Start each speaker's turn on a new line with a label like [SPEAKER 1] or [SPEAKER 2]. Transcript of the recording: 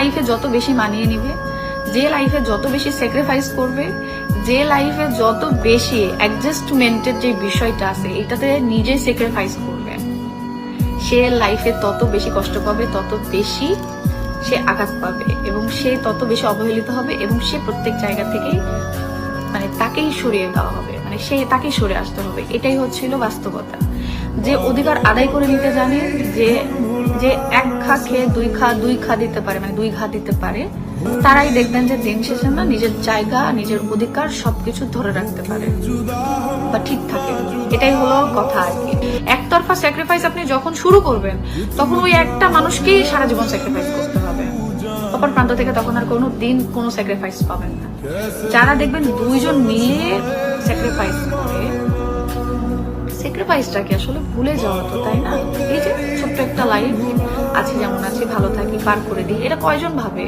[SPEAKER 1] লাইফে যত বেশি মানিয়ে নিবে, যে লাইফে যত বেশি স্যাক্রিফাইস করবে, যে লাইফে যত বেশি অ্যাডজাস্টমেন্টের যে বিষয়টা আছে এটাতে নিজেই স্যাক্রিফাইস করবে, সে লাইফে তত বেশি কষ্ট পাবে, তত বেশি সে আঘাত পাবে এবং সে তত বেশি অবহেলিত হবে এবং সে প্রত্যেক জায়গা থেকেই মানে তাকেই সরিয়ে দেওয়া হবে, মানে সে তাকেই সরে আসতে হবে। এটাই হচ্ছিল বাস্তবতা। যে অধিকার আদায় করে নিতে জানে, যে যে এক খা খেয়ে দুই খা দিতে পারে, মানে দুই ঘা দিতে পারে, তারাই দেখবেন যে দিন শেষে না নিজের জায়গা, নিজের অধিকার সবকিছু ধরে রাখতে পারে বা ঠিক থাকে। এটাই হলো কথা আর কি। একতরফা স্যাক্রিফাইস আপনি যখন শুরু করবেন তখন ওই একটা মানুষকেই সারা জীবন স্যাক্রিফাইস করতে হবে, অপর প্রান্ত থেকে তখন আর কোনো দিন কোনো স্যাক্রিফাইস পাবেন না। যারা দেখবেন দুইজন মিলে স্যাক্রিফাইস করে, স্যাক্রিফাইসটাকে আসলে ভুলে যাওয়া তো, তাই না? এই যে ছোট্ট একটা লাইফ আছে, যেমন আছে ভালো থাকি, পার করে দিই, এটা কয়জন ভাবে?